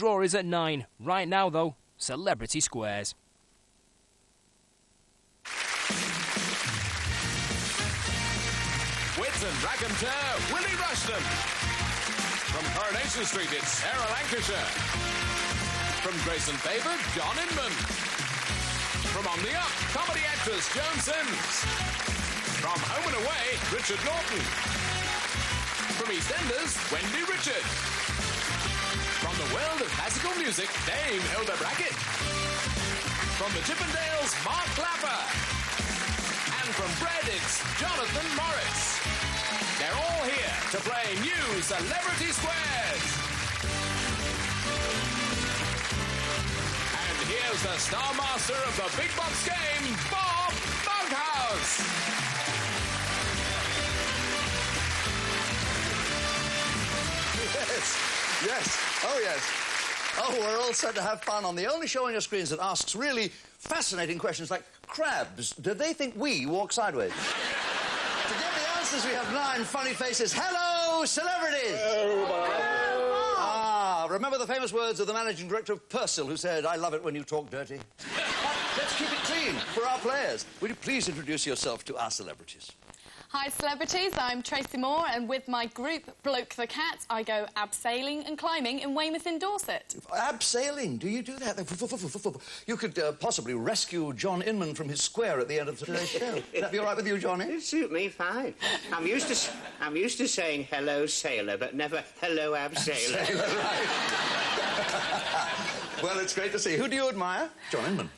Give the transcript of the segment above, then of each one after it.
Draw is at 9. Right now, though, Celebrity Squares. Wits and raconteur, Willie Rushton. From Coronation Street, it's Sarah Lancashire. From Grace and Favour, John Inman. From On the Up, comedy actress Joan Sims. From Home and Away, Richard Norton. From EastEnders, Wendy Richard. From the world of classical music, Dame Hilda Brackett. From the Chippendales, Mark Clapper. And from Bread, it's Jonathan Morris. They're all here to play new Celebrity Squares. And here's the star master of the big box game, Bob Monkhouse. Yes. Oh, yes. Oh, we're all set to have fun on the only show on your screens that asks really fascinating questions like, crabs, do they think we walk sideways? To get the answers, we have 9 funny faces. Hello, celebrities! Ah, remember the famous words of the managing director of Persil, who said, I love it when you talk dirty. Let's keep it clean for our players. Would you please introduce yourself to our celebrities? Hi celebrities, I'm Tracy Moore and with my group Bloke the Cat I go abseiling and climbing in Weymouth in Dorset. Abseiling? Do you do that? You could possibly rescue John Inman from his square at the end of today's show. Would that be all right with you, Johnny? It suit me fine. I'm used to saying hello sailor, but never hello abseiler. Right. Well, it's great to see you. Who do you admire? John Inman.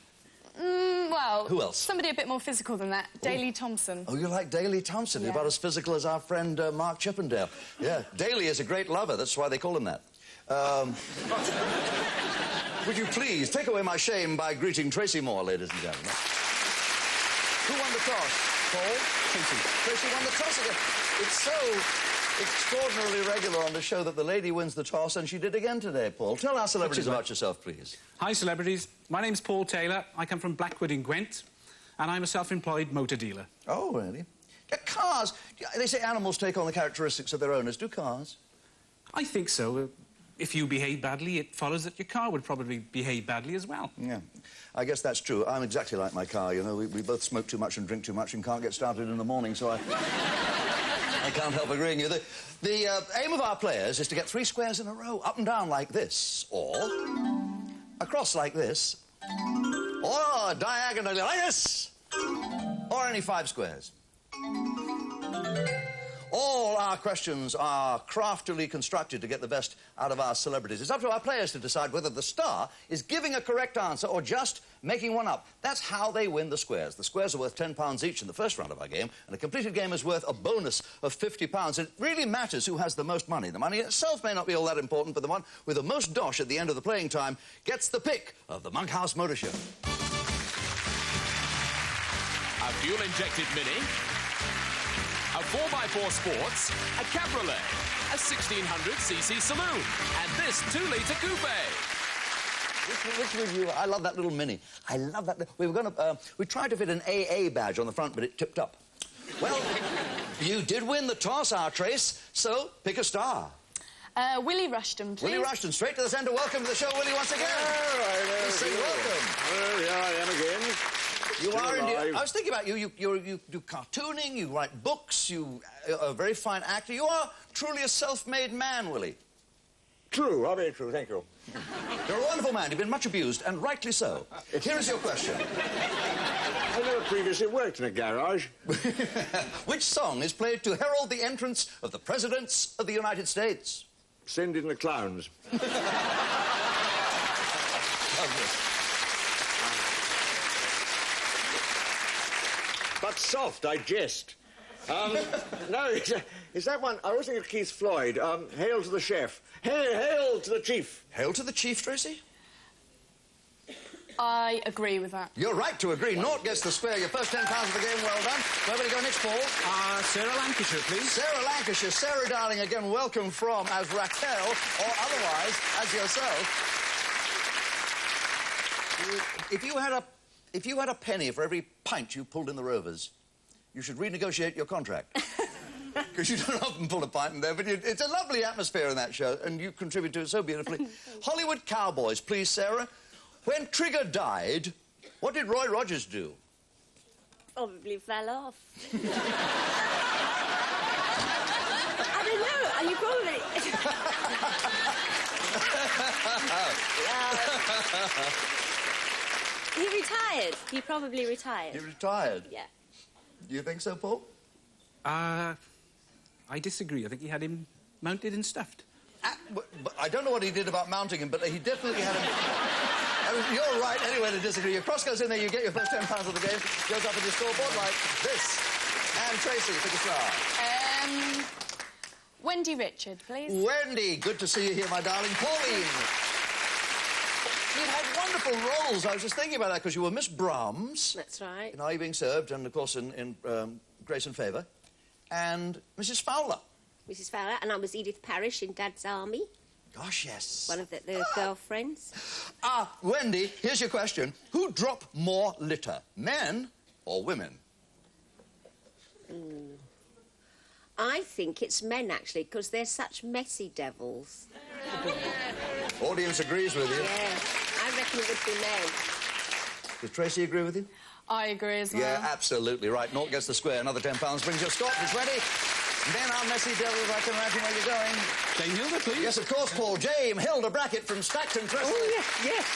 Well, who else? Somebody a bit more physical than that. Daley Thompson. Oh, you like Daley Thompson? Yeah. You're about as physical as our friend Mark Chippendale. Yeah, Daley is a great lover. That's why they call him that. Would you please take away my shame by greeting Tracy Moore, ladies and gentlemen? Who won the toss? Paul? Tracy. Tracy won the toss again. It's so extraordinarily regular on the show that the lady wins the toss, and she did again today, Paul. Tell our celebrities about yourself, please. Hi, celebrities. My name's Paul Taylor. I come from Blackwood in Gwent, and I'm a self-employed motor dealer. Oh, really? Yeah, cars. They say animals take on the characteristics of their owners. Do cars? I think so. If you behave badly, it follows that your car would probably behave badly as well. Yeah, I guess that's true. I'm exactly like my car, you know. We both smoke too much and drink too much and can't get started in the morning, so I can't help agreeing with you. The aim of our players is to get 3 squares in a row, up and down like this, or across like this, or diagonally like this, or any 5 squares. All our questions are craftily constructed to get the best out of our celebrities. It's up to our players to decide whether the star is giving a correct answer or just making one up. That's how they win the squares. The squares are worth £10 each in the first round of our game, and a completed game is worth a bonus of £50. It really matters who has the most money. The money itself may not be all that important, but the one with the most dosh at the end of the playing time gets the pick of the Monkhouse Motor Show. A fuel-injected Mini, a 4x4 Sports, a Cabriolet, a 1600cc saloon, and this 2-litre coupe. Which was you? I love that little Mini. I love that. We tried to fit an AA badge on the front, but it tipped up. Well, you did win the toss, our Trace, so pick a star. Willie Rushton, please. Willie Rushton, straight to the centre. Welcome to the show, Willie, once again. All right, Say welcome. Well, here I am again. You are indeed. alive. I was thinking about you. You do cartooning, you write books, you are a very fine actor. You are truly a self-made man, Willie. True, very true, thank you. You're a wonderful man. You've been much abused, and rightly so. Here is your question. I never previously worked in a garage. Which song is played to herald the entrance of the presidents of the United States? Send in the clowns. But soft, I jest. No, is that one? I was thinking of Keith Floyd. Hail to the chef. Hail to the chief. Hail to the chief, Tracy? I agree with that. You're right to agree. Naught gets the square. Your first £10 of the game, well done. Nobody go next, Paul. Sarah Lancashire, please. Sarah Lancashire. Sarah, darling, again, welcome from as Raquel, or otherwise as yourself. If you had a penny for every pint you pulled in the Rovers, you should renegotiate your contract. because you don't often pull a pint in there, but it's a lovely atmosphere in that show, and you contribute to it so beautifully. Hollywood Cowboys, please, Sarah. When Trigger died, what did Roy Rogers do? Probably fell off. I don't know. You probably... He retired. He probably retired. He retired? Yeah. Do you think so, Paul? I disagree. I think he had him mounted and stuffed. But I don't know what he did about mounting him, but he definitely had him... I mean, you're right anyway to disagree. Your cross goes in there, you get your first £10 of the game, goes up on your scoreboard like this. And Tracy, pick a star. Wendy Richard, please. Wendy, good to see you here, my darling. Pauline. You've had wonderful roles. I was just thinking about that because you were Miss Brahms. That's right. In Are You Being Served? And, of course, in Grace and Favour. And Mrs. Fowler. Mrs. Fowler, and I was Edith Parrish in Dad's Army. Gosh, yes. One of the girlfriends. Wendy, here's your question. Who drop more litter, men or women? I think it's men, actually, because they're such messy devils. Audience agrees with you. Yeah, I reckon it would be men. Does Tracy agree with you? I agree as well. Yeah, absolutely right. Naught gets the square. Another £10 brings your Scott. It's ready. Men are messy devils. I can imagine where you're going. Dame Hilda, please. Yes, of course, Paul. Dame Hilda Brackett from Stackton, Trestle. Oh, yes.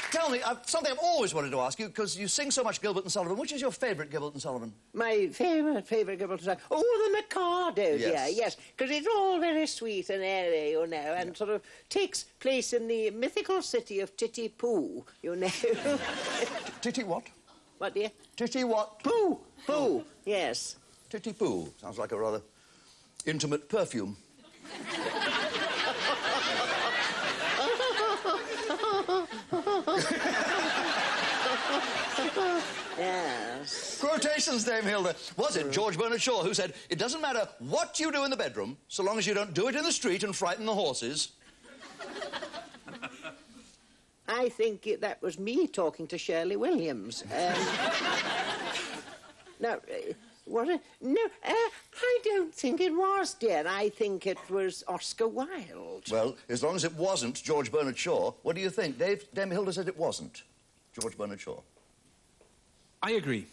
Tell me, something I've always wanted to ask you, because you sing so much Gilbert and Sullivan. Which is your favourite Gilbert and Sullivan? My favourite Gilbert and Sullivan. Oh, the Mikado, dear, yes. Because it's all very sweet and airy, you know, and sort of takes place in the mythical city of Titipu, you know. Titty what? What, dear? Titty what? Poo, yes. Titty poo. Sounds like a rather intimate perfume. Yes. Quotations, Dame Hilda. Was it George Bernard Shaw who said, it doesn't matter what you do in the bedroom, so long as you don't do it in the street and frighten the horses? I think that was me talking to Shirley Williams. No, I don't think it was, dear. I think it was Oscar Wilde. Well, as long as it wasn't George Bernard Shaw, what do you think? Dame Hilda said it wasn't George Bernard Shaw. I agree.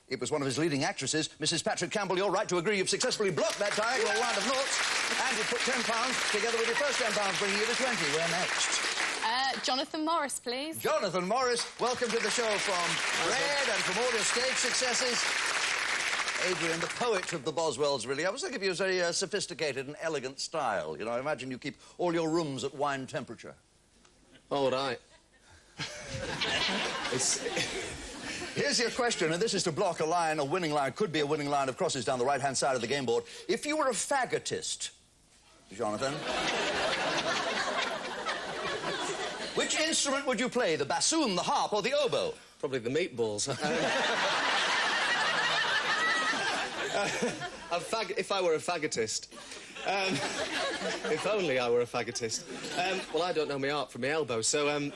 It was one of his leading actresses, Mrs. Patrick Campbell. You're right to agree. You've successfully blocked that diagonal line of noughts, and you've put £10 together with your first £10, bringing you to 20. Where next? Jonathan Morris, please. Jonathan Morris, welcome to the show from Red and from all your stage successes. Adrian, the poet of the Boswells, really. I was thinking of you as a sophisticated and elegant style. You know, I imagine you keep all your rooms at wine temperature. All right. Here's your question, and this is to block a line, a winning line. Could be a winning line of crosses down the right-hand side of the game board. If you were a faggotist, Jonathan, which instrument would you play? The bassoon, the harp, or the oboe? Probably the meatballs. If I were a faggotist. If only I were a faggotist. Well, I don't know my art from my elbow, so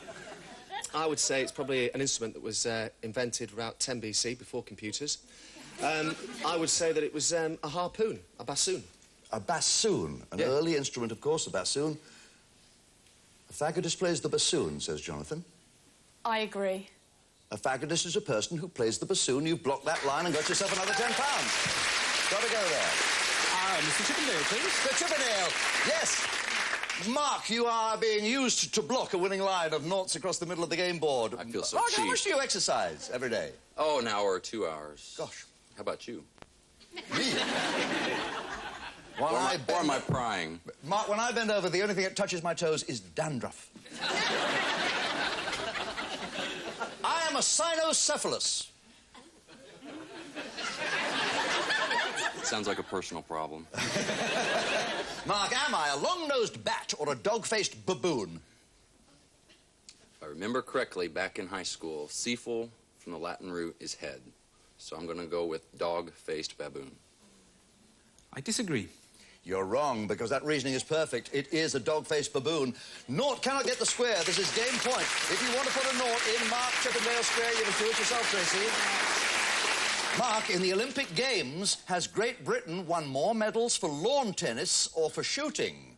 I would say it's probably an instrument that was invented around 10 BC, before computers. I would say that it was a harpoon, a bassoon. A bassoon, an early instrument, of course, the bassoon. A faggotist plays the bassoon, says Jonathan. I agree. A faggotist is a person who plays the bassoon. You've blocked that line and got yourself another £10. Got to go there. Mr. Chippendale, please. Mr. Chippendale, yes. Mark, you are being used to block a winning line of noughts across the middle of the game board. I feel so Mark, cheap. how much do you exercise every day? Oh, an hour or 2 hours. Gosh. How about you? Me? Or am I prying? Mark, when I bend over, the only thing that touches my toes is dandruff. I am a cynocephalus. Sounds like a personal problem. Mark, am I a long-nosed bat or a dog-faced baboon? If I remember correctly, back in high school, cephal from the Latin root is head. So I'm going to go with dog-faced baboon. I disagree. You're wrong, because that reasoning is perfect. It is a dog-faced baboon. Nought cannot get the square. This is game point. If you want to put a nought in Mark Chippendale Square, you must do it yourself, Tracy. Mark, in the Olympic Games, has Great Britain won more medals for lawn tennis or for shooting?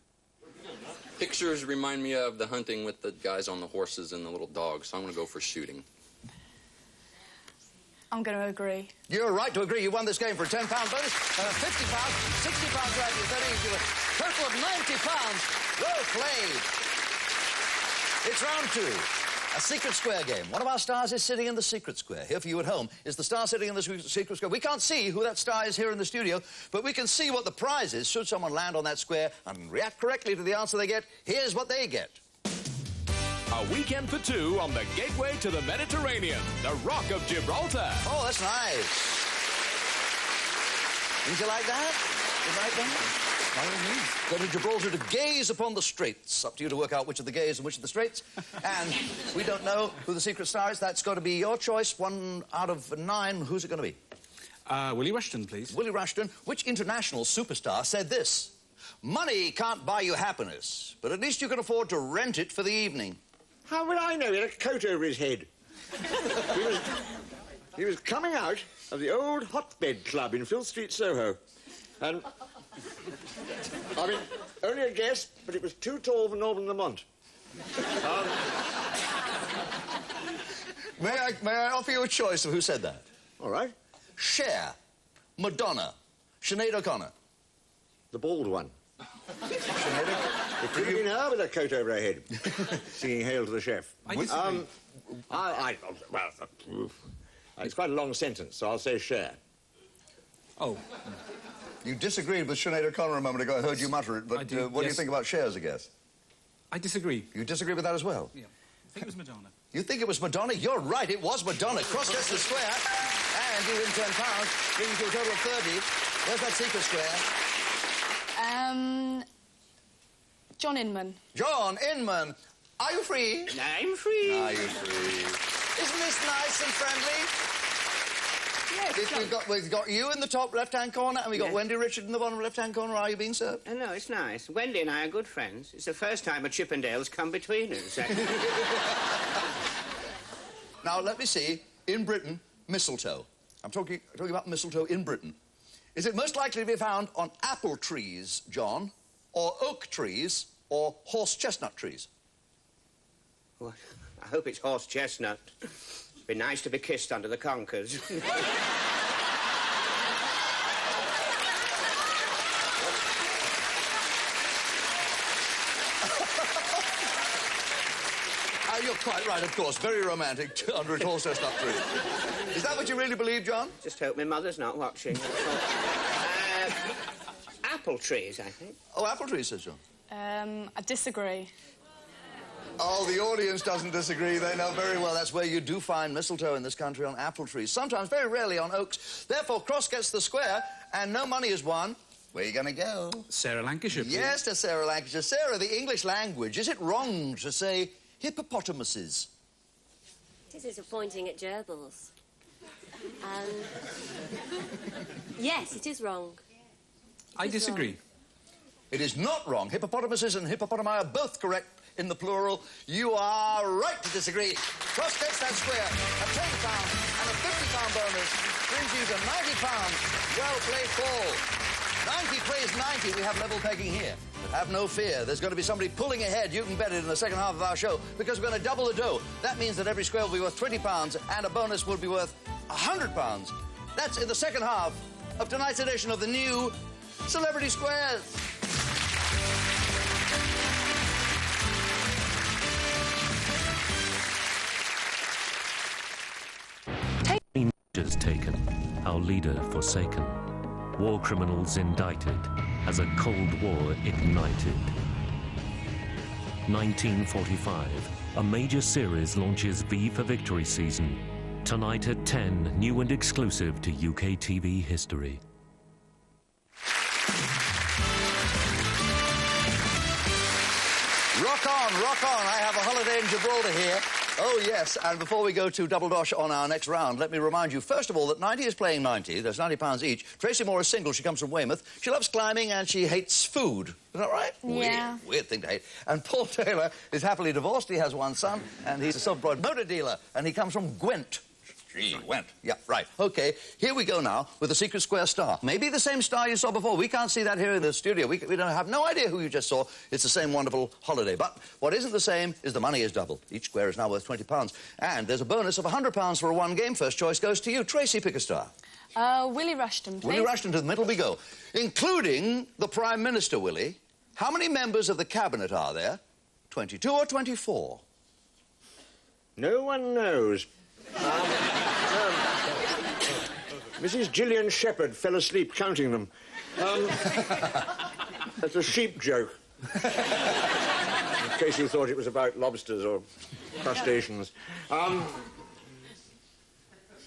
Pictures remind me of the hunting with the guys on the horses and the little dogs, so I'm going to go for shooting. I'm going to agree. You're right to agree. You won this game for a £10 bonus, £50, £60 right, you're 30, you a total of £90. Well played. It's round 2. A secret square game. One of our stars is sitting in the secret square. Here for you at home is the star sitting in the secret square. We can't see who that star is here in the studio, but we can see what the prize is should someone land on that square and react correctly to the answer they get. Here's what they get. A weekend for 2 on the gateway to the Mediterranean, the Rock of Gibraltar. Oh, that's nice. Did you like that? You like that? By all means. Go to Gibraltar to gaze upon the straits. Up to you to work out which of the gays and which of the straits. And we don't know who the secret star is. That's got to be your choice. 1 out of 9. Who's it going to be? Willie Rushton, please. Willie Rushton. Which international superstar said this? Money can't buy you happiness, but at least you can afford to rent it for the evening. How would I know? He had a coat over his head. he was coming out of the old Hotbed Club in Field Street, Soho. And, I mean, only a guess, but it was too tall for Norman Lamont. May I offer you a choice of who said that? All right. Cher, Madonna, Sinead O'Connor. The bald one. It could have been her with a coat over her head, singing Hail to the Chef. I disagree. Well, it's quite a long sentence, so I'll say Cher. Oh. You disagreed with Sinead O'Connor a moment ago. I heard you mutter it, but what do you think about Cher as a guess? I disagree. You disagree with that as well? Yeah. I think it was Madonna. You think it was Madonna? You're right, it was Madonna. Cross gets the square, and you win £10, bringing you a total of 30. Where's that secret square? John Inman. John Inman. Are you free? I'm free. Are you free? Isn't this nice and friendly? Yes. We've got you in the top left-hand corner, and we've got Wendy Richard in the bottom left-hand corner. Are you being served? No, it's nice. Wendy and I are good friends. It's the first time a Chippendale's come between us. Now, let me see. In Britain, mistletoe. I'm talking about mistletoe in Britain. Is it most likely to be found on apple trees, John, or oak trees, or horse chestnut trees? Well, I hope it's horse chestnut. Be nice to be kissed under the conkers. You're quite right, of course. Very romantic under a horse chestnut tree. Is that what you really believe, John? Just hope my mother's not watching. Apple trees, I think. Oh, apple trees, says John. I disagree. Oh, the audience doesn't disagree. They know very well that's where you do find mistletoe in this country, on apple trees. Sometimes, very rarely, on oaks. Therefore, Cross gets the square, and no money is won. Where are you going to go? Sarah Lancashire, please. Yes, to Sarah Lancashire. Sarah, the English language, is it wrong to say hippopotamuses? It is disappointing at gerbils. Yes, it is wrong. I disagree. Wrong. It is not wrong. Hippopotamuses and hippopotami are both correct in the plural. You are right to disagree. Cross gets that square. A £10 and a £50 bonus brings you to £90. Well played, Paul. 90 plays 90. We have level pegging here. But have no fear. There's going to be somebody pulling ahead. You can bet it in the second half of our show, because we're going to double the dough. That means that every square will be worth £20 and a bonus will be worth £100. That's in the second half of tonight's edition of the new Celebrity Squares. Measures taken, our leader forsaken, war criminals indicted, as a Cold War ignited. 1945, a major series launches V for Victory season. Tonight at 10, new and exclusive to UK TV history. Rock on, rock on. I have a holiday in Gibraltar here. Oh, yes, and before we go to Double Dosh on our next round, let me remind you, first of all, that 90 is playing 90. There's £90 each. Tracy Moore is single. She comes from Weymouth. She loves climbing and she hates food. Is that right? Yeah. Weird thing to hate. And Paul Taylor is happily divorced. He has one son, and he's a self-employed motor dealer, and he comes from Gwent. She went. Yeah, right. OK, here we go now with the secret square star. Maybe the same star you saw before. We can't see that here in the studio. We don't have no idea who you just saw. It's the same wonderful holiday. But what isn't the same is the money is doubled. Each square is now worth £20. And there's a bonus of £100 for a one game. First choice goes to you. Tracy, pick a star. Willie Rushton, please. Willie Rushton, to the middle we go. Including the Prime Minister, Willie. How many members of the Cabinet are there? 22 or 24? No one knows. Mrs. Gillian Shepherd fell asleep counting them. That's a sheep joke. In case you thought it was about lobsters or crustaceans.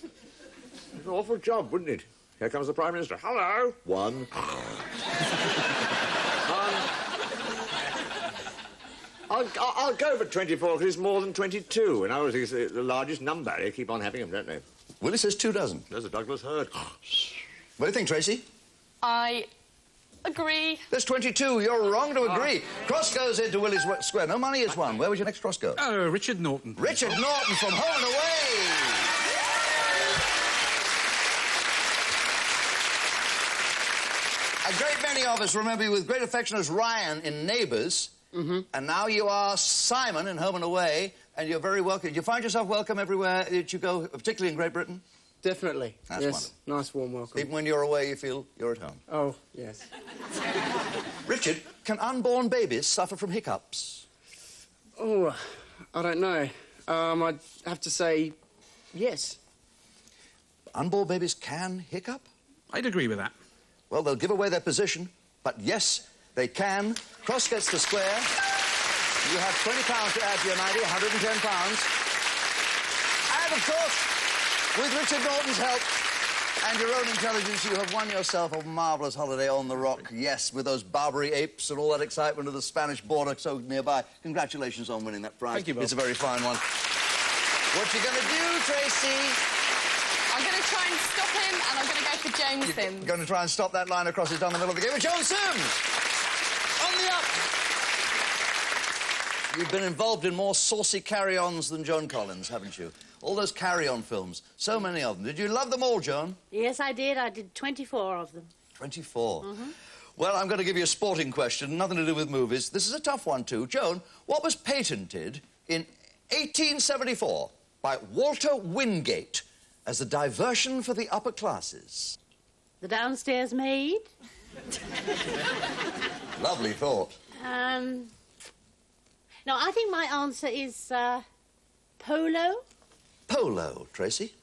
It's an awful job, wouldn't it? Here comes the Prime Minister. Hello. One. I'll go for 24 because it's more than 22. And I always think it's the largest number. They keep on having them, don't they? Willie says 2 dozen. There's a Douglas herd. What do you think, Tracy? I agree. There's 22. You're wrong to agree. Cross goes into Willie's square. No money is won. Where would your next cross go? Richard Norton. Richard Norton from Home and Away. A great many of us remember you with great affection as Ryan in Neighbours. Mm-hmm. And now you are Simon in Home and Away, and you're very welcome. Do you find yourself welcome everywhere that you go, particularly in Great Britain? Definitely. That's yes. wonderful. Nice warm welcome. Even when you're away, you feel you're at home. Oh, yes. Richard, can unborn babies suffer from hiccups? Oh, I don't know. I'd have to say yes. Unborn babies can hiccup? I'd agree with that. Well, they'll give away their position, but yes, they can. Cross gets the square. You have £20 to add to your 90, £110. And, of course, with Richard Norton's help and your own intelligence, you have won yourself a marvellous holiday on the rock. Yes, with those Barbary apes and all that excitement of the Spanish border so nearby. Congratulations on winning that prize. Thank you, Bob. It's a very fine one. What you going to do, Tracy? I'm going to try and stop him, and I'm going to go for Joan Sims. Going to try and stop that line across it down the middle of the game with Joan Sims. On the up. You've been involved in more saucy carry-ons than Joan Collins, haven't you? All those carry-on films, so many of them. Did you love them all, Joan? Yes, I did. I did 24 of them. 24? Mm-hmm. Well, I'm going to give you a sporting question, nothing to do with movies. This is a tough one, too. Joan, what was patented in 1874 by Walter Wingate as a diversion for the upper classes? The downstairs maid. Lovely thought. No, I think my answer is polo. Polo, Tracy?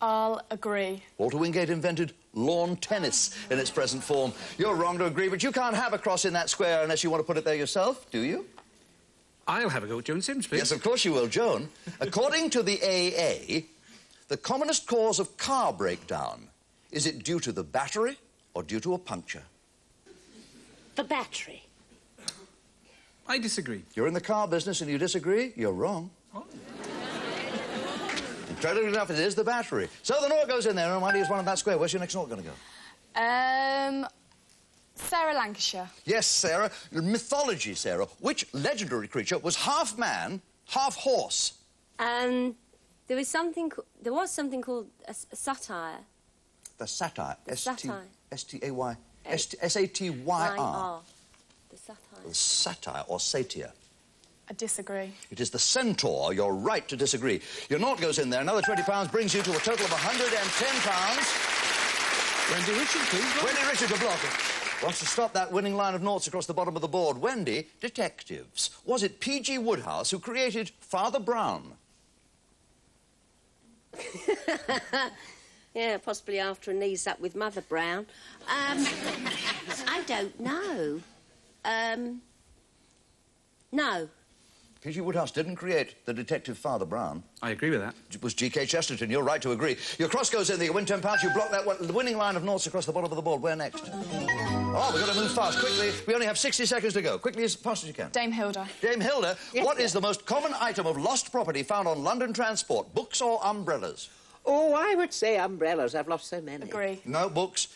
I'll agree. Walter Wingate invented lawn tennis in its present form. You're wrong to agree, but you can't have a cross in that square unless you want to put it there yourself, do you? I'll have a go at Joan Sims, please. Yes, of course you will, Joan. According to the AA, the commonest cause of car breakdown, is it due to the battery or due to a puncture? The battery. I disagree. You're in the car business and you disagree? You're wrong. Oh. Incredibly enough, it is the battery. So the Nought goes in there, and Money is one of that square. Where's your next Nought going to go? Sarah Lancashire. Yes, Sarah. Mythology, Sarah. Which legendary creature was half man, half horse? There was something called a satire. The satyr. The satire. S-T-A-Y. S-A-T-Y-R. The satire. The satyr or satyr. I disagree. It is the centaur. You're right to disagree. Your Nought goes in there. Another £20 brings you to a total of £110. Wendy Richard, please. Wendy Richard, the blocker. Wants to stop that winning line of noughts across the bottom of the board. Wendy, detectives. Was it P.G. Wodehouse who created Father Brown? Yeah, possibly after a knees up with Mother Brown. I don't know. No. P.G. Wodehouse didn't create the detective Father Brown. I agree with that. It was G.K. Chesterton. You're right to agree. Your cross goes in there. You win £10. You block that one, the winning line of noughts across the bottom of the board. Where next? Oh, we've got to move fast. Quickly. We only have 60 seconds to go. Quickly, as fast as you can. Dame Hilda. Dame Hilda, Yes, what is the most common item of lost property found on London transport? Books or umbrellas? Oh, I would say umbrellas. I've lost so many. Agree. No, books.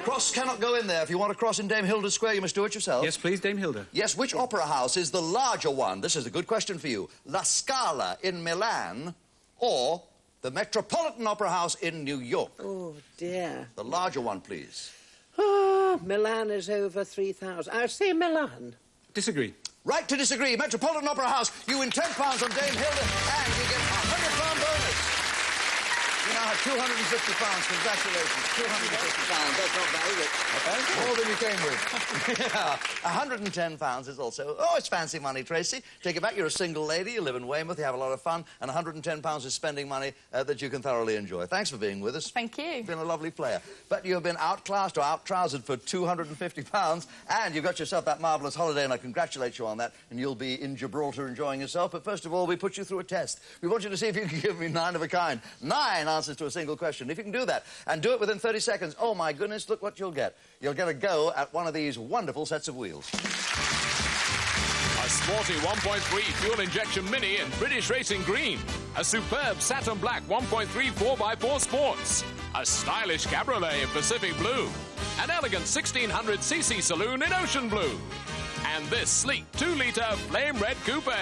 Cross cannot go in there. If you want to cross in Dame Hilda's square, you must do it yourself. Yes, please, Dame Hilda. Yes, which opera house is the larger one? This is a good question for you. La Scala in Milan or the Metropolitan Opera House in New York? Oh, dear. The larger one, please. Oh, Milan is over 3,000. I'll say Milan. Disagree. Right to disagree. Metropolitan Opera House, you win £10 on Dame Hilda, and you get a £100 bonus. You now have £250. Congratulations. £250. That's not bad, is it? Okay. More than you came with. Yeah. £110 is also... Oh, it's fancy money, Tracy. Take it back. You're a single lady. You live in Weymouth. You have a lot of fun. And £110 is spending money that you can thoroughly enjoy. Thanks for being with us. Thank you. You've been a lovely player. But you have been outclassed or out-trousered for £250, and you've got yourself that marvellous holiday, and I congratulate you on that. And you'll be in Gibraltar enjoying yourself. But first of all, we put you through a test. We want you to see if you can give me 9 of a kind. 9 answers to a single question. If you can do that, and do it within 30 seconds, oh, my goodness, look what you'll get. You'll get a go at one of these wonderful sets of wheels. A sporty 1.3 fuel injection Mini in British Racing Green. A superb Saturn Black 1.3 4x4 Sports. A stylish Cabriolet in Pacific Blue. An elegant 1600cc saloon in Ocean Blue. And this sleek 2-litre Flame Red Coupe.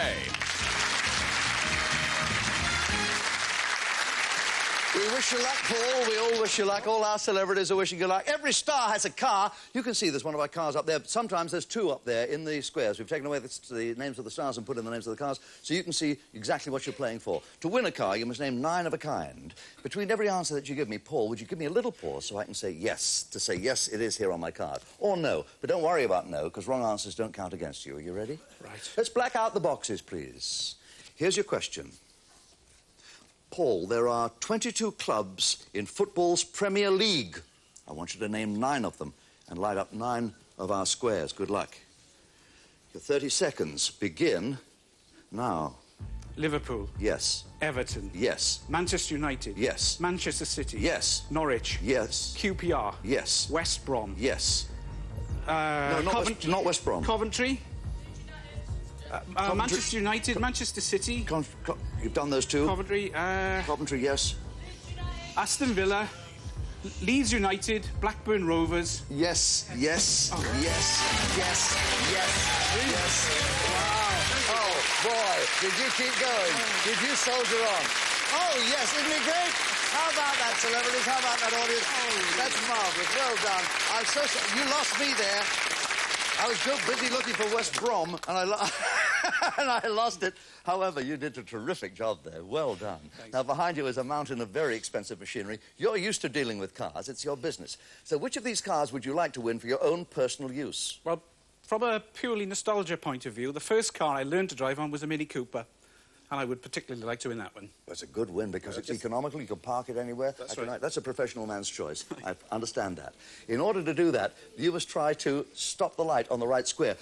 We wish you luck, Paul. We all wish you luck. All our celebrities are wishing you luck. Every star has a car. You can see there's one of our cars up there. Sometimes there's 2 up there in the squares. We've taken away the names of the stars and put in the names of the cars so you can see exactly what you're playing for. To win a car, you must name 9 of a kind. Between every answer that you give me, Paul, would you give me a little pause so I can say yes, to say yes, it is here on my card, or no. But don't worry about no, because wrong answers don't count against you. Are you ready? Right. Let's black out the boxes, please. Here's your question. Paul, there are 22 clubs in football's Premier League. I want you to name 9 of them and light up 9 of our squares. Good luck. Your 30 seconds begin now. Liverpool. Yes. Everton. Yes. Manchester United. Yes. Manchester City. Yes. Norwich. Yes. QPR. Yes. West Brom. Yes. No, not West Brom. Coventry. Manchester United, Manchester City. You've done those 2. Coventry. Coventry, yes. Aston Villa. Leeds United, Blackburn Rovers. Yes, yes, oh. Yes, yes, yes, yes. Wow. Oh, boy, did you keep going? Did you soldier on? Oh, yes, isn't it great? How about that, celebrities? How about that audience? Oh, that's marvellous. Well done. I'm so sorry. You lost me there. I was so busy looking for West Brom, and I lost it. However, you did a terrific job there. Well done. Thanks. Now, behind you is a mountain of very expensive machinery. You're used to dealing with cars. It's your business. So which of these cars would you like to win for your own personal use? Well, from a purely nostalgia point of view, the first car I learned to drive on was a Mini Cooper. And I would particularly like to win that one. That's a good win because it's economical. You can park it anywhere. That's right. That's a professional man's choice. I understand that. In order to do that, you must try to stop the light on the right square.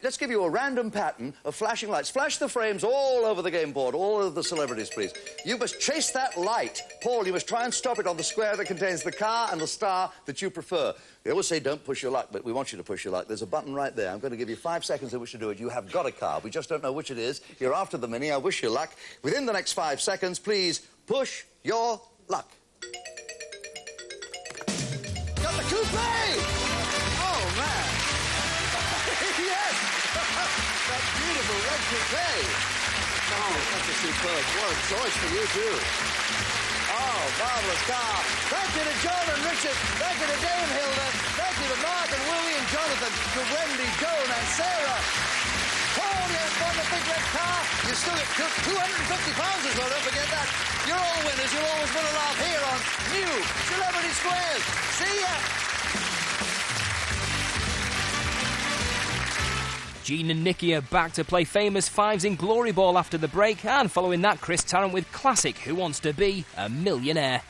Let's give you a random pattern of flashing lights. Flash the frames all over the game board, all of the celebrities, please. You must chase that light. Paul, you must try and stop it on the square that contains the car and the star that you prefer. They always say don't push your luck, but we want you to push your luck. There's a button right there. I'm going to give you 5 seconds in which to do it. You have got a car. We just don't know which it is. You're after the Mini. I wish you luck. Within the next 5 seconds, please push your luck. Got the coupe! Oh, man. Yes! That beautiful red coupe. Oh, that's a superb. What a choice for you, too. Oh, marvellous car. Thank you to John and Richard. Thank you to Dame Hilda. Thank you to Mark and Willie and Jonathan, to Wendy, Joan and Sarah. Paul, you have won the big red car. You still get £250 as well, don't forget that. You're all winners. You'll always win a laugh here on New Celebrity Squares. See ya. Gene and Nikki are back to play famous fives in Glory Ball after the break, and following that, Chris Tarrant with classic Who Wants to Be a Millionaire.